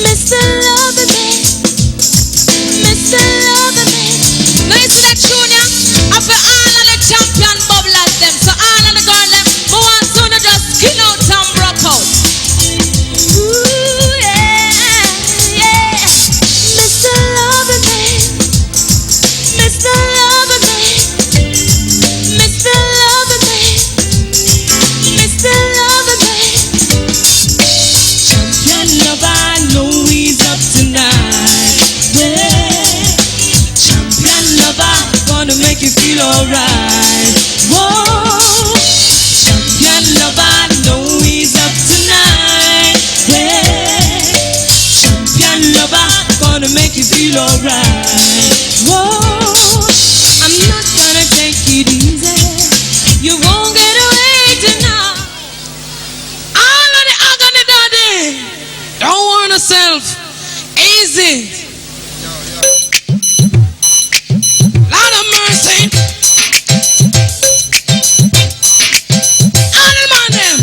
Mr. Lover Man, Mr. Lover Man. Now you see that tune, yeah? I feel all of the champion bubblers them. So all of the girls them, who want to just skin out and rock out. Ooh, yeah, yeah. Mr. Lover Man, Mr. Lover Man, Mr. Lover Man, Mr. Lover Man. Champion lover, I know he's up tonight. Yeah. Champion lover, gonna make you feel alright. Whoa. Champion lover, I know he's up tonight. Yeah. Champion lover, gonna make you feel alright. Whoa. I'm not gonna take it easy. You won't get away tonight. All of the agony daddy. Don't warn yourself. Easy. Lord of mercy. All the man them.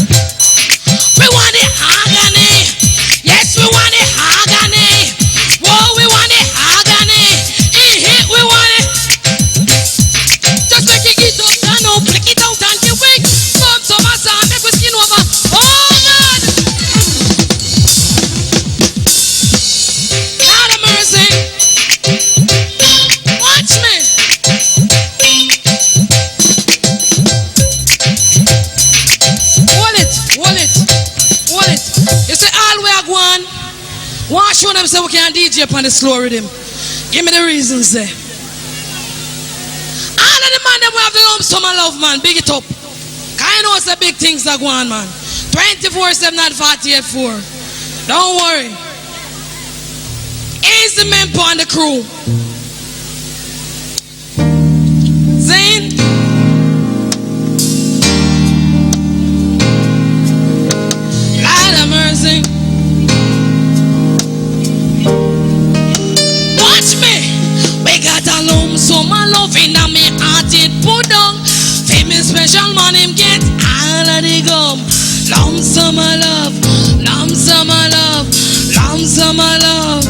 We want the agony. Yes, we want the agony. Whoa, we want the agony. We want it. Just make it get up and up, flick it out and get weak. Bump some ass and make we skin over. Oh God! Lord of mercy. Watch me. Hold it, hold it, hold it. You say all we are going. One show them say we can DJ upon the slow rhythm. Give me the reasons there. All of the man that we have the lump sum of love, man. Big it up. Cause I know it's the big things that go on, man. 24/7 not 48/4. Don't worry. Easy men on the crew. Zane. Lord of mercy. Watch me. We got a lump sum of love in a me heart it put down. Famous special man him get all of the gum. Lump sum of love, lump sum of love, lump sum of love.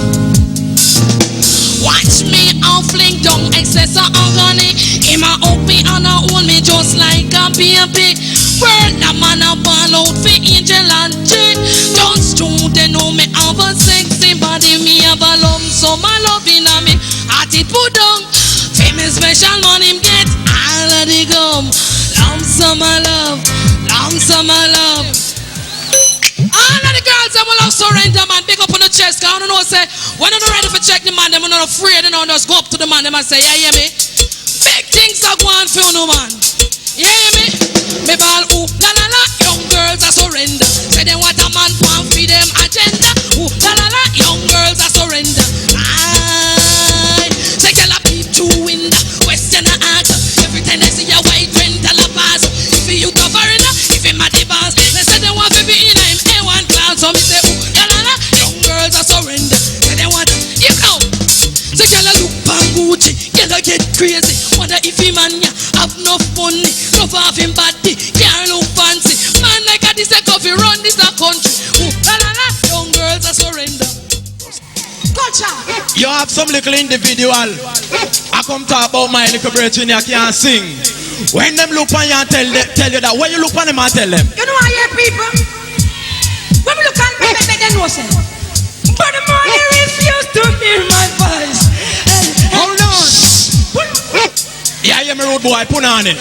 Watch me and fling down excess of agony. Him a up me and a hold me just like a baby. World a man a ball out for angel and Jane. Don't stew they know me have a sexy body. Me have a lump sum of love in a me heart it put down. Famous special man him get all of the gum. Lump sum of love, lump sum of love. All of the girls that will love surrender, man. Big up on the chest. Cause I don't know, say, when I'm not ready for check the man, them are not afraid, you know, just go up to the man, them and say, yeah, hear me? Big things are going for you, no man. You hear me? Me ball, ooh, la la la, young girls are surrender. Say they want a man for feed them agenda. Ooh, la la la, young girls are surrender. Aye. Say, girl, I peep through in the question I ask. Every time they see a white rental a pass. If you cover it, if him at the boss, they say they want to be in him A1 class. So me say, ooh, la la la, young girls are surrender. Say they want, you know. Say, girl, I look pan Gucci, girl, I get crazy. Wonder if him and ya have enough money. Love off him body, can't look fancy. Man like a this a coffee run this a country. Ooh, la la la, young girls are surrender. Gotcha. You have some little individual. I come talk about my little brethren you can't sing. When them look on you and tell you that, when you look on them and tell them. You know I hear people. When we look on people, they know say. But the more they refuse to hear my voice. Hold on. Yeah, I am a road boy, put on it.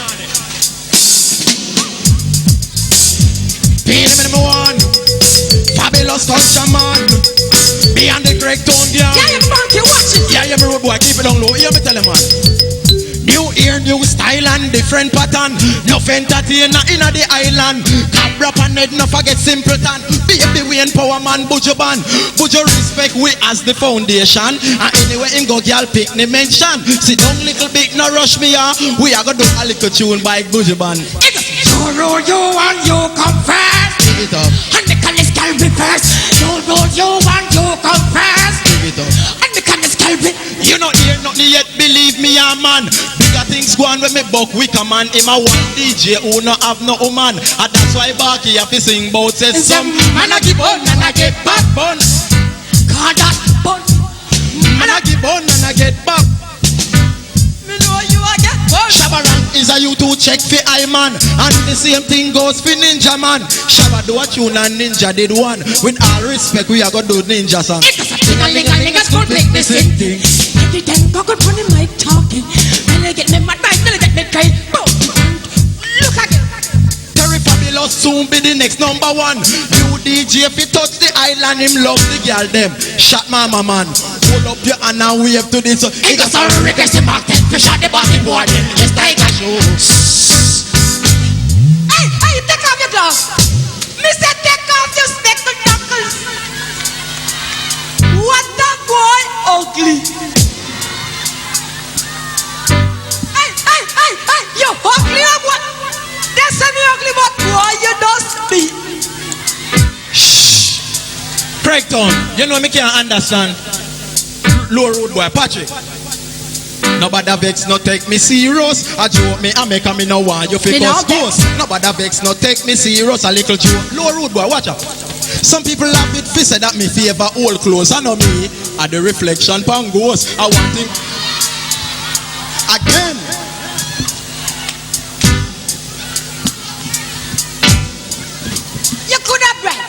Beenie Man one. Fabulous culture man. Beyond the Greg Town girl. Yeah, you funky, watch it. Yeah, I am a road boy, keep it on low. Hear me tell him, man. New ear, new style and different pattern. No entertainer in the island. Cabra Panhead, no forget simpleton. Baby, we empower man, Buju Ban. Buju respect we as the foundation. And anyway, him go girl pick me mention. Sit down little bit, no rush me on. We are gonna do a little tune by Buju Ban. You roll you and you come first. Give it up. And the colors can be first. You roll you and you come first. Give it up. And the colors can be. You not hear nothing yet, believe me, a man. Bigger things go on when me buck wicker man. Him a one DJ who no have no woman. And that's why Barky have to sing bout says some man a give on and I get backbone. check for I man. And the same thing goes for Ninja Man. Shabba do a tune and Ninja did one. With all respect, we are gonna do Ninja song. It's a ting-a-ling-a-ling-a school play the same thing. Every time go good on the mic talking. When I get me mad, when I get me crying. Look at it. Terry Fabulous soon be the next number one. New DJ if he touch the island, him love the girl them. Shot mama man. Hold up your hand and wave to this. It goes on regressive market. We shot the body board. Just like a show. Hey, take off your gloves. Mister, take off your spectacles. What the boy ugly. Hey, you ugly or what? That's an ugly but boy, you just be. Shh. Craigtown, you know me can't understand. Low road boy, Patrick. Nobody vex, no take me serious. A joke me, I make a me no want you fi cause ghost. Nobody vex, no take me serious. A little joke. Low road boy, watch out. Some people have it fi say that me favor old clothes. I know me, at the reflection pan ghost. I want him again. You could have bread.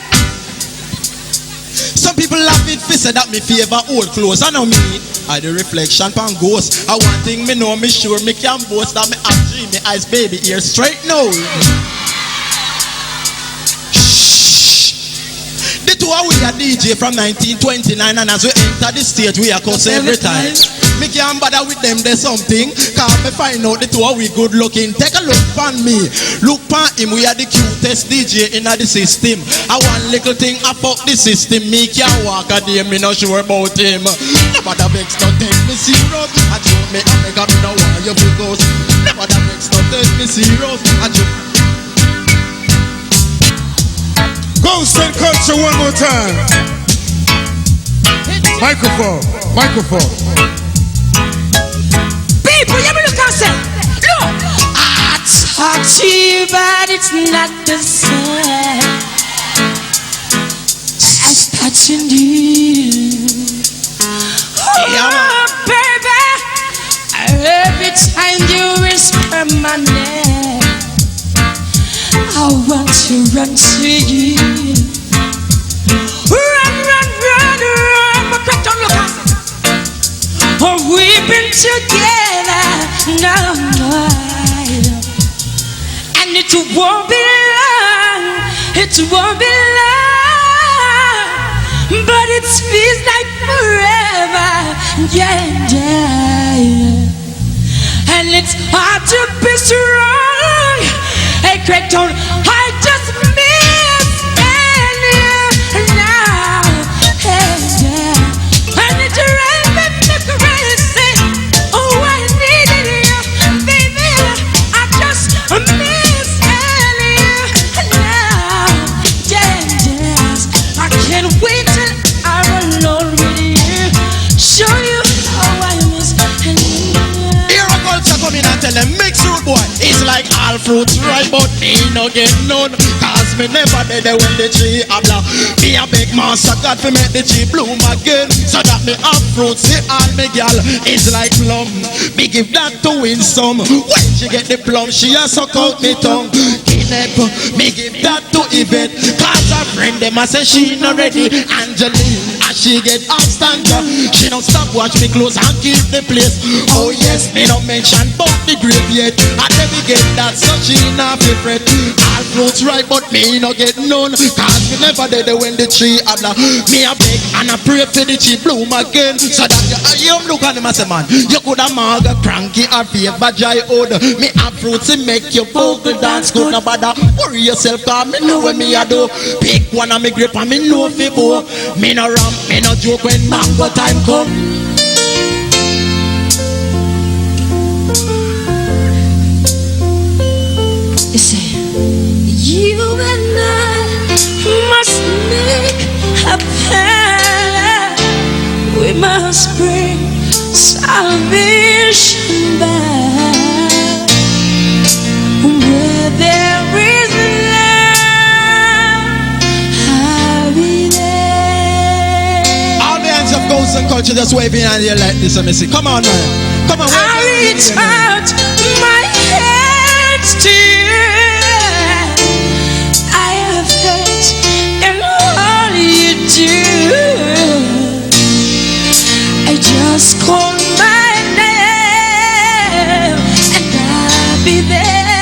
Some people love it fi say that me favor old clothes. I know me, at the reflection pan ghost. I want thing me know me sure me can boast that me have dream me eyes baby ear straight now. The two of we are DJ from 1929 and as we enter the stage we are cuss every time. Me can't bother with them, there's something. Cause me find out the two of we good looking. Take a look on me. Look on him, we are the cutest DJ in the system. I want little thing, I fuck the system. Me can't walk a day, me not sure about him. Nobody vex, not take me serious. I told me, I make a me no want you feel ghost. Nobody vex, not take me serious. I told Ghost and culture one more time. Microphone. People, you look and say, look. I talk to you, but it's not the same as touching you. Oh, baby, every time you whisper my name, I want to run to you. Run, but don't look at me. Oh, we've been together now, and it won't be long, but it feels like forever, yeah. And it's hard to be strong. Hey, Craigtown, I just miss you now, hey, yeah. And it's driving me crazy. Oh, I needed you, baby. I just miss you now, yes. I can't wait till I'm alone with you. Show you how I miss you. here a culture come in and tell them mix root boy. It's like all fruits ripe but me no get none. Cause me never dead when the tree a blow. Me a big monster God fi make the tree bloom again. So that me have fruits see all me gal is like plum. Me give that to win some. When she get the plum she a suck out me tongue. Kidnap me give that to Yvette. Cause her friend them a say she not ready. Angeline as she get upstand. She don't stop watch me close and keep the place. Oh yes, me don't mention about the grave yet. And then we get that so she not fi fret. All fruits right but me no get none. Cause me never dead when the tree a blow. Me a beg and I pray for the tree bloom again. So that you look at him and say man, you coulda maga cranky or favor dry old. Me have fruits to make your vocal dance good. No bother worry yourself cause me know what me a do. Pick one of me grip and me know fi go. Me no ramp, me no joke when mango time come. You say, you and I must make a pact. We must bring salvation back. Where there is love, I'll be there. All the hands of ghosts and culture just waving in the air like this. Let me see. Come on man. Come on. I reach out my hand still I have faith in all you do. I just call my name and I'll be there.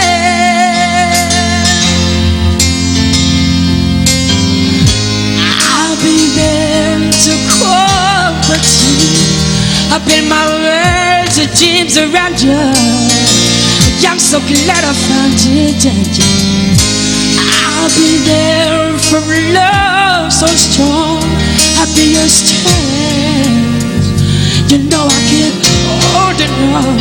I'll be there to comfort you. I build my world to dreams around you. I'm so glad I found it. I'll be there for love so strong. I'll be your strength. You know I can't hold it on.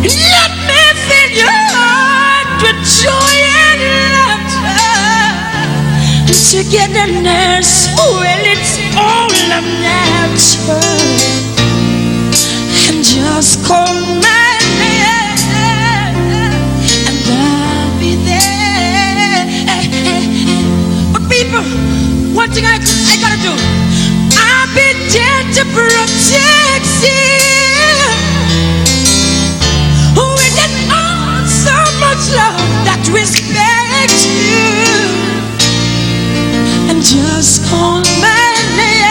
Let me fill your heart with joy and laughter. Togetherness, well, it's all I'm natural. And just call my name and I'll be there. But people, one thing I gotta do, I'll be there to protect you. With an all so much love that respects you. And just call my name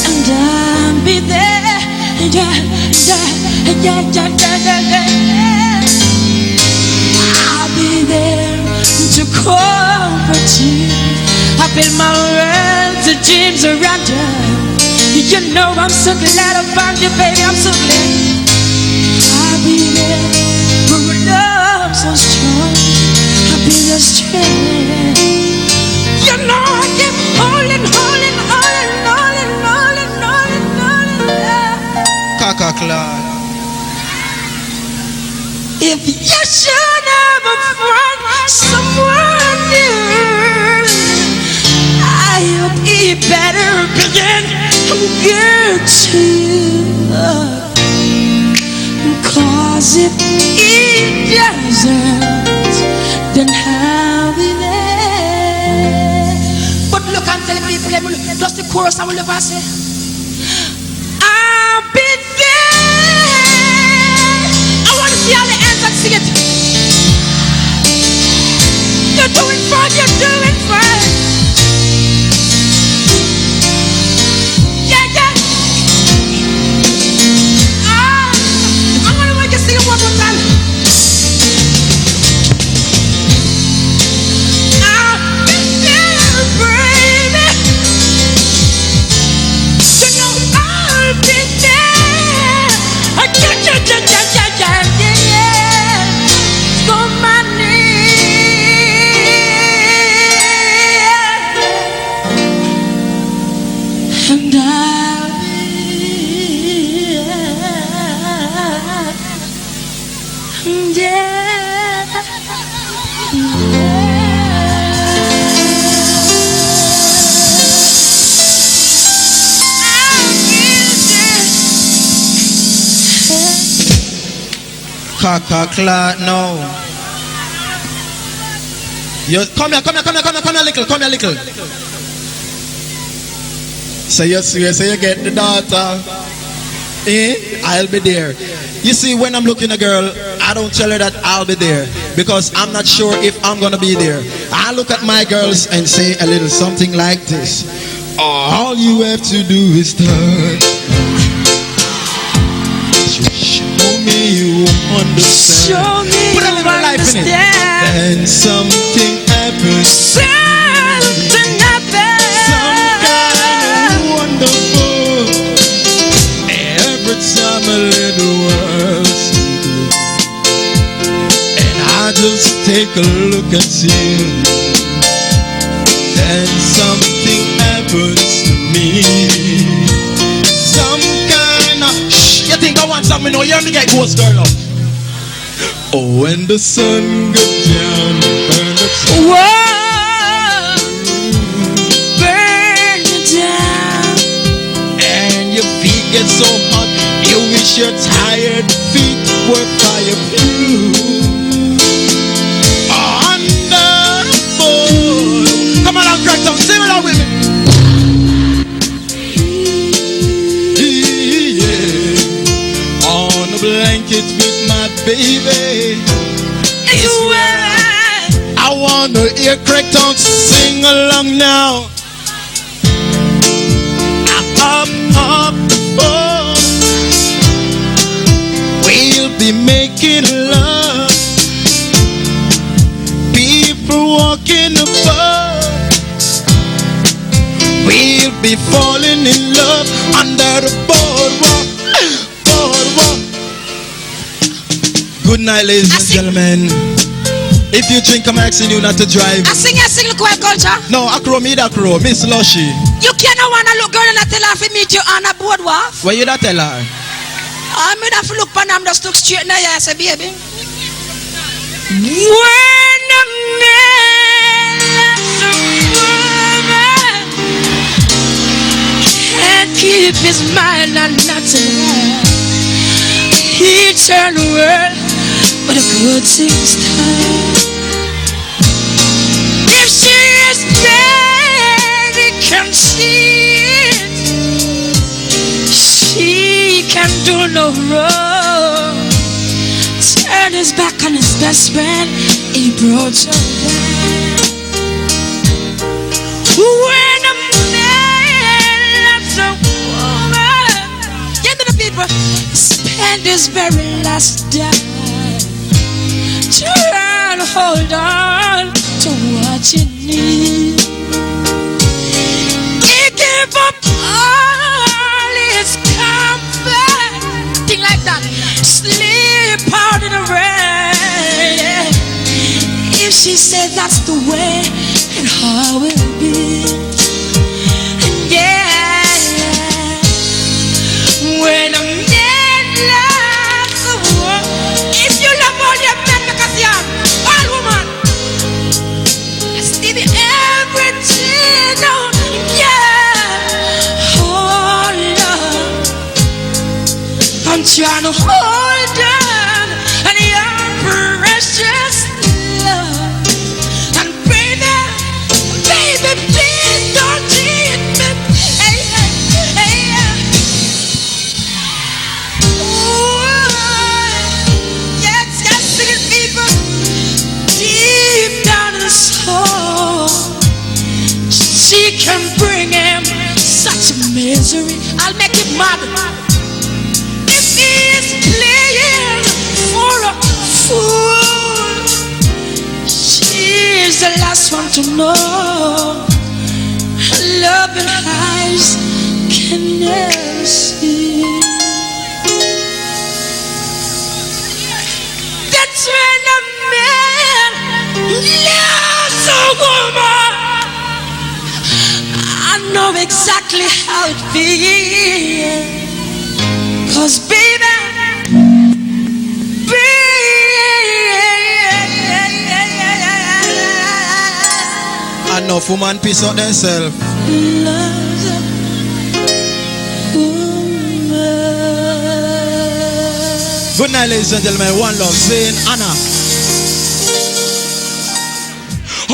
and I'll be there. I'll be there to comfort you. I build my world to dreams around you. You know I'm so glad I found you, baby. I'm so glad. I'll be there for love so strong. I'll be your strength. You know I keep holding. If you should ever find someone new, I hope he better begin good too. 'Cause if he doesn't, then how will they? But look and tell people, just the chorus I will never say. I'll be there. I want to see all the hands that sing it. You're doing fine, you're doing fine. Yeah. I'm going to make you sing it one more time. I'll be there, baby. You know I'll be there. For my need. And I'll be Clock, no. You come here, little. So you get the daughter. I'll be there. You see, when I'm looking at a girl, I don't tell her that I'll be there because I'm not sure if I'm gonna be there. I look at my girls and say a little something like this. All you have to do is touch. Show me you understand. Show me put a little life in it. Then something happens. Something happens. Some kind of wonderful. Every time a little world. And I just take a look at you. Then something happens to me. Some kind of you think I want something? No, you have to get ghost girl up. Oh, when the sun goes down, burn the sun. Whoa, burn it down. And your feet get so hot, you wish your tired feet were fireproof. Wonderful. Come on, crack down, sing it out with me. Yeah. On a blanket with my on the ear crack tongue, sing along now. Up, up, oh. We'll be making love. People walking above. We'll be falling in love under the boardwalk. Boardwalk. Good night, ladies and gentlemen. If you drink, I'm asking you not to drive. I sing a single quiet culture. No, Acro, me that crow, Miss Lushy. You cannot wanna look girl and I tell her if meet you on a boardwalk. What you that tell her? I'm gonna have to look and I'm just look straight in the eye, I say, baby. When a man loves a woman, can't keep his mind on nothing. He turned the world, but a good thing's time. If she is dead, he can see it. She can do no wrong. Turn his back on his best friend, he brought her down. When a man loves a woman, get to the people, spend his very last dime. Turn, hold on to what you need. He gave up all his comfort, thing like that. Sleep out in the rain. If she said that's the way and how it will be, yeah. When a man loves a woman, if you love all your men because you're all woman, still everything on, yeah. Oh love, I'm trying to hold on and your precious love. And baby, baby, please don't cheat me. Hey, hey, hey. Yes, yes, singing people deep down in the soul. She can bring him such misery. I'll make him mad. If he is playing for a fool, she is the last one to know. Loving eyes can never see. That's when a man loves a woman. I know exactly how it feels. 'Cause baby, enough woman piece out themselves. Good night, ladies and gentlemen. One love, Zayn, Anna.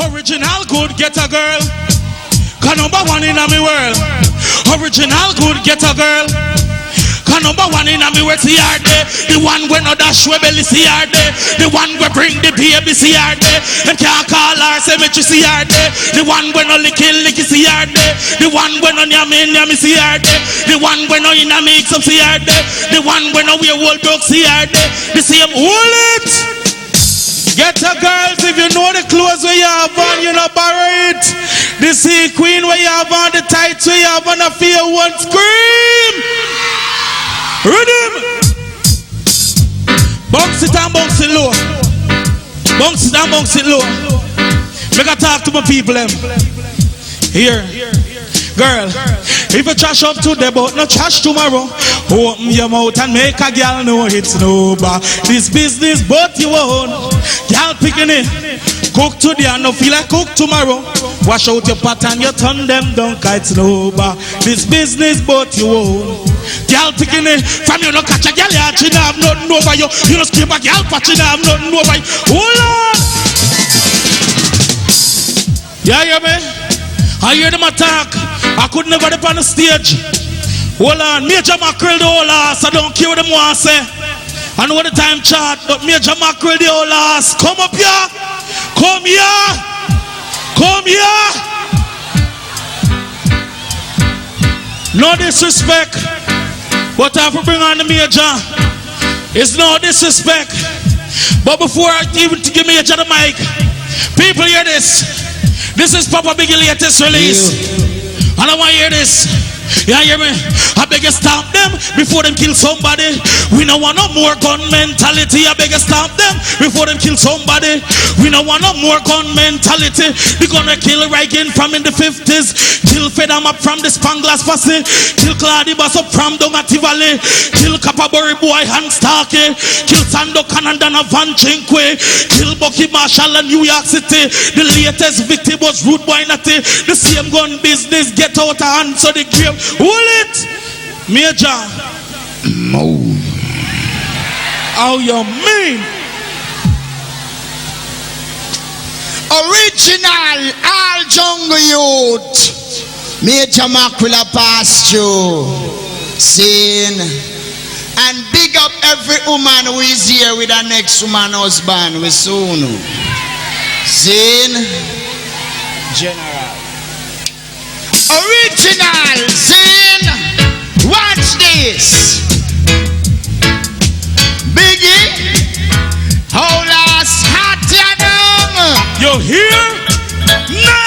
Original good, get a girl. Cause number one in my world. Original good, get a girl. Cause number one in me with CRD. The one when no dash we belly CRD. The one we bring the baby CRD. Them can't call her say me CRD. The one when no licky CRD. The one when no nyami CRD. The one when no inna mix up CRD. The one when no we whole broke CRD. The same hold it. Get a girls if you know the clothes where you have on, you know borrow it. The sea queen where you have on, the tights where you have on, a fear one scream. Rhythm. Bounce it and bounce it low. Bounce it and bounce it low. Make a talk to my people them. Here. Girl, if you trash up today but no trash tomorrow, open your mouth and make a girl know it's no bar. This business but you own. Girl picking it. Cook today and no feel like cook tomorrow. Wash out your pot and you turn them down, it's no bar. This business but you own. Girl picking it. From you no catch a girl yard, she have nothing over you. You no scream a girl but she have nothing over you. Hold on. Yeah, yeah, man. I hear them attack. I could never be on the stage. Hold on, Major Mackerel the whole ass. I don't care what them want to say. I know the time chart, but Major Mackerel the whole ass. Come up here. Come here. Come here. No disrespect, but I have to bring on the major. It's no disrespect. But before I even give Major the mic, people hear this. This is Papa Biggy latest release. And I want to hear this. You hear me? I beg you stop them before them kill somebody. We don't want no more gun mentality. I beg you stop them before them kill somebody. We don't want no more gun mentality. They gonna kill Reagan from in the 50s. Kill Fedam up from the Spanglass Posse. Kill Claudia Bass up from Domati Valley. Kill Capaburi Boy Hans Starkey. Kill Sando Canandana Van Chinque. Kill Bucky Marshall in New York City. The latest victim was Rude Boy Natty. The same gun business get out of hand so the grave. Hold it, Major. Move. How you mean? Original all jungle youth. Major Mackerel passed through. Seen. And big up every woman who is here with her next woman husband. We soon. Seen. General. Original scene. Watch this. Biggy. Hold us hot down. You hear? No.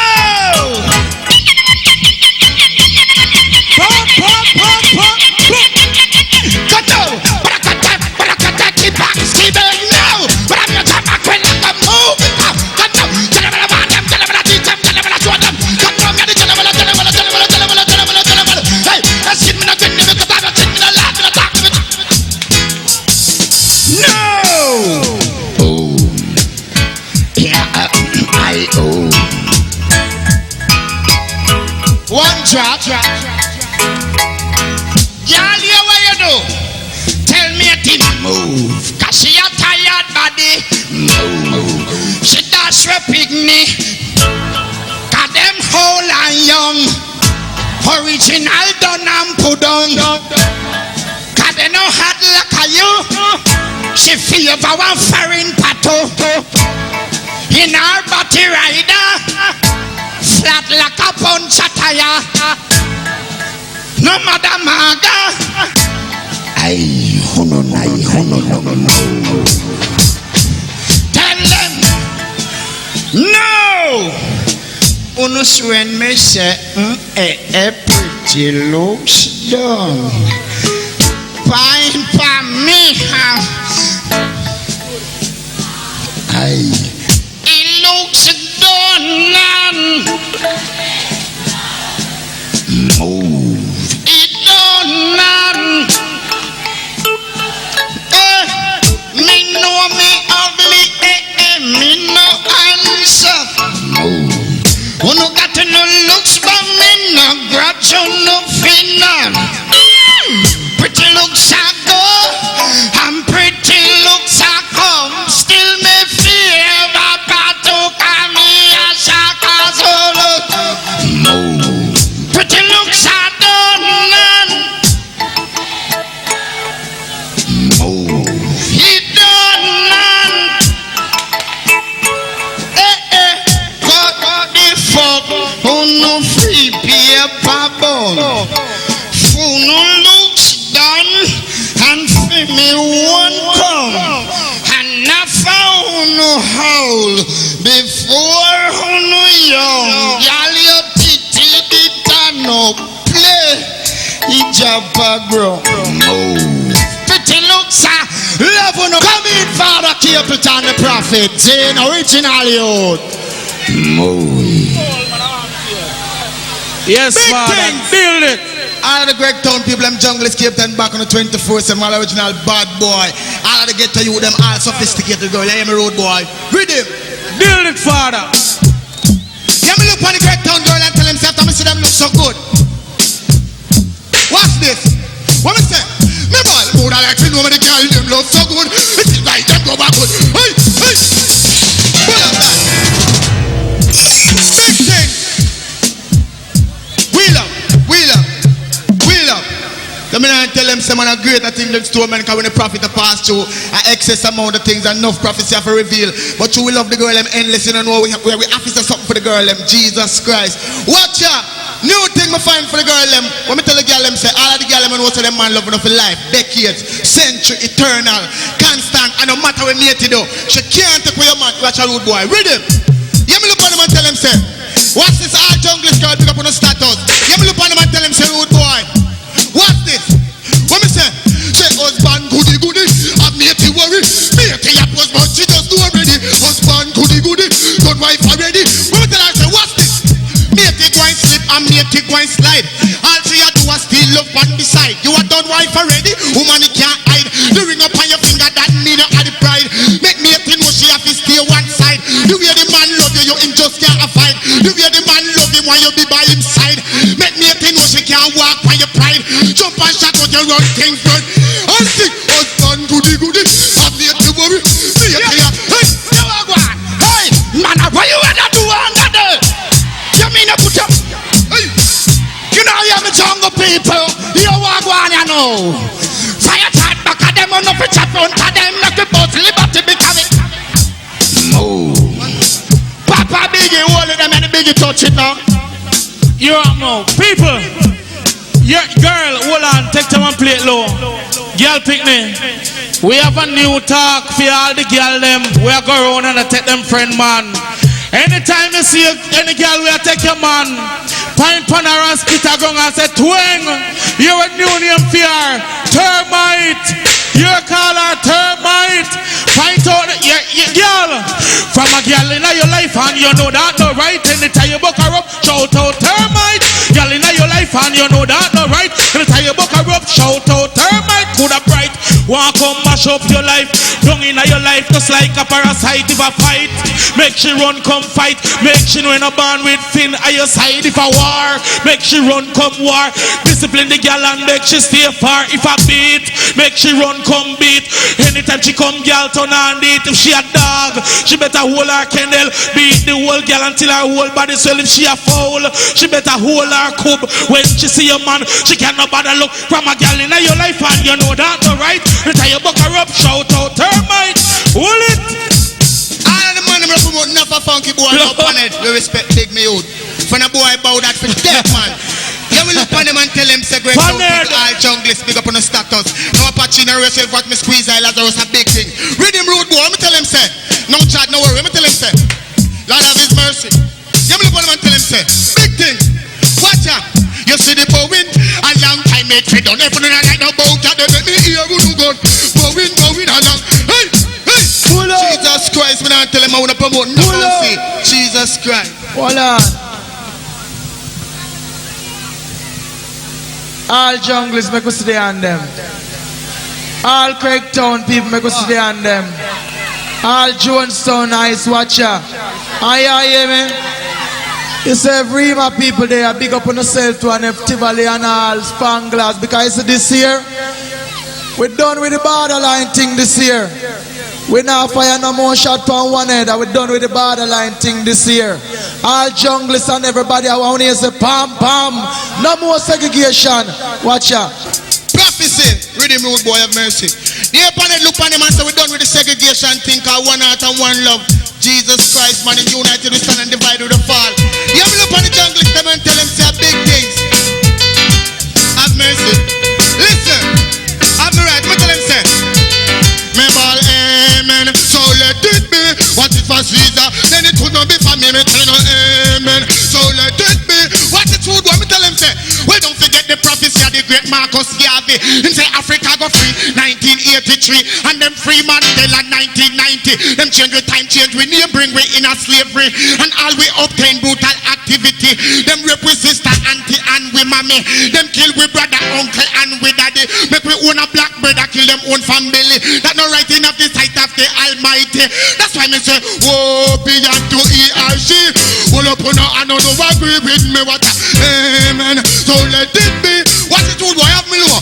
Pop, pop, pop, pop, pop. Cut out. But keep back, Steven. No. But I'm not talking about when I move. Cut out. Tell them about them. Tell them about teach them. Tell them about show them. Cut out. Tell them about. One drop. Y'all hear what you do? Tell me a thing. Move. Cause she a tired body. Move. She dash for picnic. Cause them whole and young. Original done and put on. Cause they know hard like a you. She feel for one foreign pato. In her body rider. Flat like a punch a tire. No matter maga. Ay, no. Tell them no. Unus when me say pretty looks done. Fine for me. Ay. It looks done. Move. It done. Me know me ugly. Me no answer. Move. Who no got no looks, but me no grudge no finna. Pretty looks I go, and pretty looks I come. Still me fear about to come me a shaka solo. Move. Pretty looks I done. Move. He done. Got the fuck who no free paper bone. Who no looks done and for me one come. And I found no hole before who no young. Y'all your titty did no play. Ijapa grow. Pretty looks love no come in Father Capleton the prophet. Zane original youth. Yes, Big Father. things. Build it. All of the Great Town people, them jungle escape them back on the 24/7, my original bad boy. All of the ghetto youth, them all sophisticated girl. I am a road boy. Read him. Build it, Father. Yeah, me look on the Great Town girl and tell him, after me see them look so good. What's this? What me say? Me boy, mood I like to know when the girl them look so good. It is right, them go back good. Hey, hey. Pull up that. Big thing. Wheel up. I mean, I tell them some man a greater thing than store man, because when the prophet a pass through, an excess amount of things, enough prophecy have to reveal. But you will love the girl them endless, you don't know where we have to say something for the girl them. Jesus Christ. Watch ya! New thing me find for the girl them. When me tell the girl them say, all of the girl them know say them man loving her for life, decades, century, eternal, constant, and no matter what mate you do, she can't take away your man. Watch a rude boy. Read him. You me look on him and tell him say, what's this all jungle girl pick up on the status? You me look on him and tell him say, rude boy. What's this? What me say? Say husband goody goody, and matey worry. Matey up was but she just do already. Husband goody goody, good wife already. What me tell her say, what's this? Matey go and slip and matey go and slide. All she a do is still love one beside. You a done wife already? Woman you can't hide. The ring up on your finger that mean you had the pride. Make matey know she have to stay one side. The way the man love you, you just can't affide. The way the man love him when you be by him side. Make matey know she can't walk on your pride. Jump and shot out your run things run. And see, husband goody goody, and matey worry. Matey hey, you are going. Hey, man, what you wanna do under there? You mean to put up? Hey, you know you have the jungle people. You are going, you know. Fire tight back at them, enough to chat front of them. Make the boat liberty become it. Move. Papa Biggy, hold it them and the Biggy touch it now. You don't know. People, your girl, hold on, take time and play it low. Girl picnic. We have a new talk for all the girl them. We are going around and take them friend man. Anytime you see any girl, we take your man. Pine Panner and spit a gun and say, twang, you're a new name for her. Termite. You call her termite. Find out that your girl. From a girl in your life and you know that no right. Anytime you book her up, shout out termite. Girl in your life and you know that no right. Anytime you book her up, shout out termite. Could have bright. Want come mash up your life. Down in your life just like a parasite. If a fight, make she run come fight. Make she know in a band with fin at your side. If a war, make she run come war. Discipline the girl and make she stay far. If a beat, make she run come beat. Anytime she come girl turn on it. If she a dog, she better hold her kennel. Beat the whole girl until her whole body swell. If she a foul, she better hold her cub. When she see a man, she cannot bother look. From a girl in your life and you know that no right. Anytime you buck her up, shout out termite. Hold it. All of the money me promote enough a funky boy no Panhead. We respect big me out. When a boy bow that for death man. You will look on them and tell them say great out people all junglist big up on the status. No Apache no yourself what me squeeze I Lazarus a big thing. Read him rude boy, me tell him say. No chat, no worry, me tell him say. Lord have his mercy. You will look on them and tell him say. Big thing. Watch out. You see the bowing a long time made free done. Everything I like no bow cat they make me hear who do good. Bowing a long. Hey, hey. Jesus Christ, me not tell him I wanna promote no see. Jesus Christ. Hold on. All junglers make us stay on them. All Craigtown people make us stay on them. All Jonestown nice watcher. I hear me. You say Rima people there big up on yourself to an Tivoli and all Spanglers because this year we're done with the borderline thing this year. We now fire no more shot on one head and we're done with the borderline thing this year. All junglers and everybody around here say pam pam. No more segregation. Watch out. Prophecy. Read him rude boy have mercy. The Panhead look on him and say we're done with the segregation thing cause one heart and one love. Jesus Christ man in united we stand and divide with the fall. You have look on the junglist them and tell them say big things. Have mercy. Listen. Have me right. Me tell them say. Me ball amen. So let it be. What if a Caesar? Then it could not be for me. Me tell no amen. So let it be. What it would want me tell them say. Well don't forget the prophecy of the great Marcus Garvey. Him say Africa go free 1983 and them free Mandela 1990. Them change with time change we need bring we in a slavery and all we obtain brutal activity. Them rape we sister auntie and we mommy. Them kill we brother uncle and we daddy. Make we own a black brother kill them own family. That no right in of the sight of the Almighty. That's why me say woe be unto he or she. Hold up on I don't agree with me what amen. So let it be. What it would why have me low?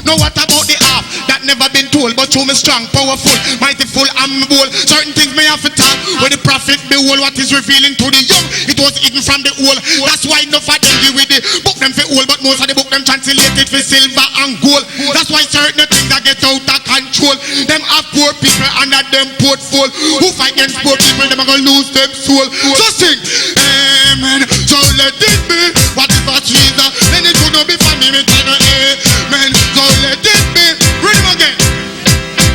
Now what about the half that never been told? But you me strong, powerful, mighty full and bold. Certain things may have to talk. Where the prophet behold what is revealing to the young. It was hidden from the old. That's why enough of them give with the book them for old. But most of the book them translated for silver and gold. That's why certain things that get out of control. Them have poor people under them portfolio. Who fight against poor people, them are gonna lose them soul. So sing, amen. So let it be. What if a Jesus? Then it could not be for me. Amen. So let it be. Read them again.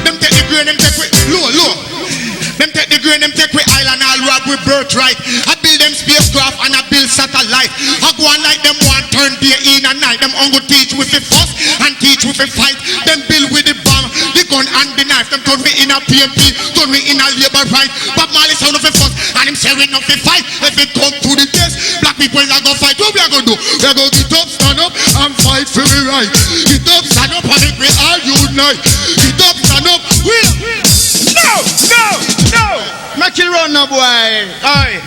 Them take the grain, them take with low. Them take the grain, them take with island, all rock with birthright. I build them spacecraft and I build satellite. I go on like them one turn day in and night. Them ongo teach with the fuss and teach with the fight. Them build with the bomb, the gun and the knife. Them turn me in a PMP, turn me in a labor right. But Marley sound of a fuss and him sharing of the fight. If it come to the test, black people are gonna fight. What we are gonna do? We are gonna get up, stand up and fight for the right. Get up, stand up and we all unite. Get up, stand up, No! Make it run now, boy. Alright.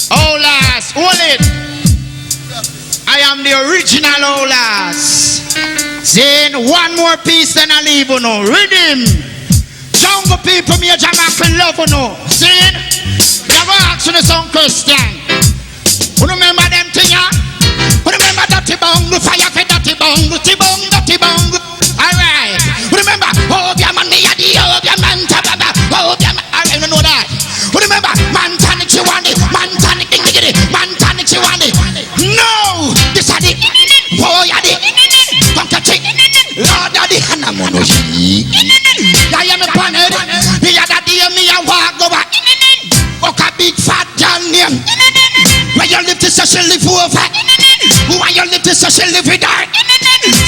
Olas, hold it. I am the original Olas. Saying one more piece then I leave you know. Rhythm. Jungle people, me a Jamaican love you know. Saying, never ask you some question. You remember them thing, yeah? You remember dirty bong, fire for dirty bong, dirty bong. Alright. Remember, oh, yeah, man, me a the oh, yeah, man, tababa, oh, yeah, man. I don't know that. Remember, man, tonic, you want it, man, tonic, man, tonic, you want it. No, this are the boy, are the come to check. Lord, are the Hanamono. I am a Panhead. The other day, me a walk over. Okay, big fat girl name. When you live this, you live over. When you live this, you live with her.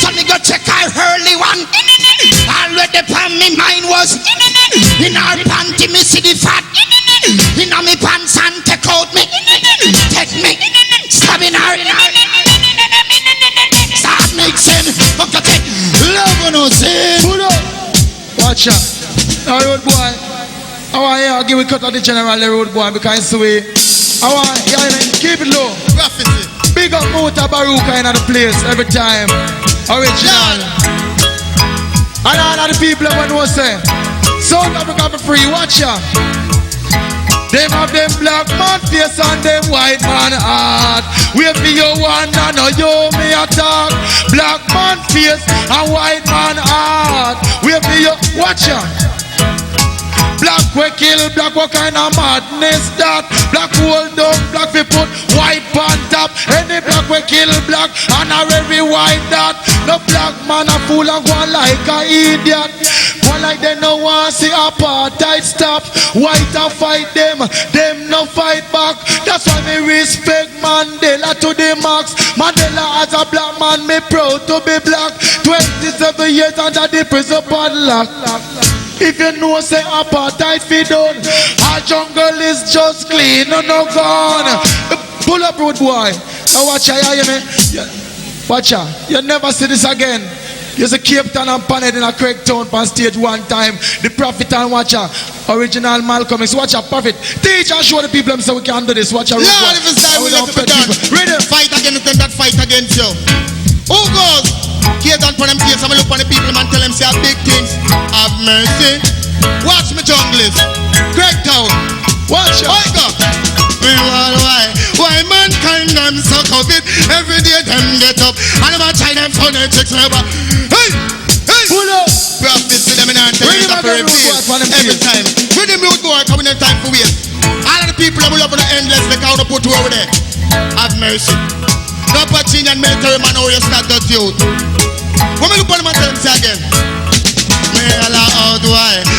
So me go check her early one. Already from me mind was in her panty, me see the fat. In her me pants and take out me. Take me, stabbing her. Start mixing. Okay, love on us. Pull up. Watch out. Now road boy. I want you to give a cut of the general the road boy because it's the way. I want you keep it low. Big up Mota Baruka in the place every time. Original. And all of the people that want to say South Africa for free, watch ya. Them have them black man face and them white man heart. Wait for your one and no you me attack. Black man face and white man heart. Wait for your, watch ya. Black we kill, black what kind of madness that? Black hold down, black we put white on top. Any black we kill black and a very white that. No black man a fool and go like a idiot. One like they no want see apartheid stop. White a fight them no fight back. That's why me respect Mandela to the max. Mandela as a black man, me proud to be black. 27 years under the prison padlock. If you know say apartheid fi done, our jungle is just clean and no gone. Pull up road boy. Now watch ya, you me. Watch ya. You never see this again. You see Capleton and Panhead in a Craig Town on stage one time. The Prophet and watch ya. Original Malcolm X. Watch ya, Prophet. Teach and show the people them so we can do this. Watch ya. Lord, if it's time we let it be done. Ready? Fight against them that fight against you. Who goes? Kids on them kids, I'm look on the people and tell them say big things. Have mercy. Watch me junglers. Craig Town. Watch ya. Why mankind them so COVID? Every day them get up and I'm try them phonetics. Hey! Pull up! Practice with them in our time. Every time. With the mute boy coming in time for waste. All of the people that will up on the endless like how to put you over there. Have mercy. No Pachinian military man how you start that youth. When we look on them and tell them say again.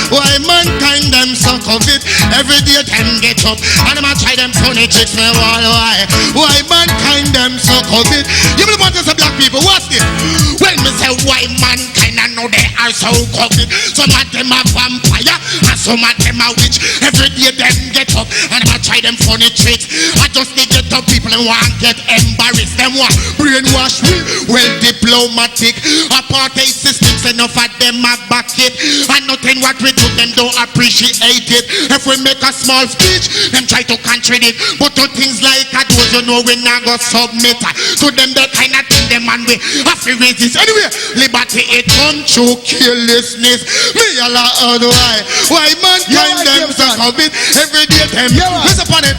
Why mankind them so COVID? Every day them get up and I'm try them funny tricks. Why mankind them so COVID? You will want to say black people, what's this? When me say why mankind I know they are so COVID. Some of them are vampire and some of them are witch. Every day them get up and I'm try them funny tricks. I just need get up people and want get embarrassed. Them want brainwash me. Well diplomatic. Apartheid systems enough of them are back it. And nothing what we do them don't appreciate it. If we make a small speech, them try to contradict. But to things like those you know we not go submit. To them that kind of thing them and we have to raise this. Anyway, liberty it come through carelessness. Me Allah why mankind them so commit every day them. Listen upon it.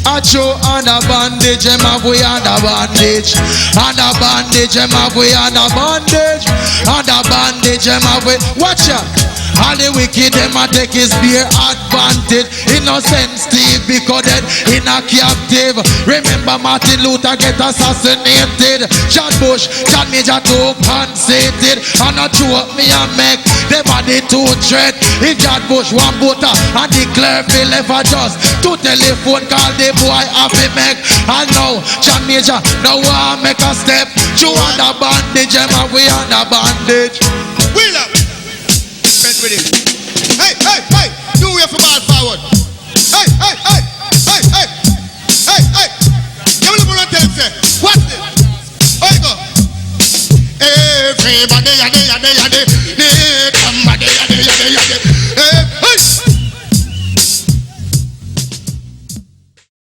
I show under bondage, them have we under bondage. Under bondage, them have we under bondage. Under bondage, them have we. Watch out. All the wicked them a take his beer advantage. Innocent Steve be coded in a captive. Remember Martin Luther get assassinated. John Bush, John Major too pansated. And a joke me a make the body too dread. If John Bush want butter and declare Phil ever just to telephone call the boy happy make. And now John Major now want make a step. You under bandage, Emma we under bandage. Wheel up. With him. Hey, hey, hey, do we have a ball forward? Hey, hey, hey, hey, hey, hey, hey. Give me the one tell say, what's this? How you go? Everybody, somebody,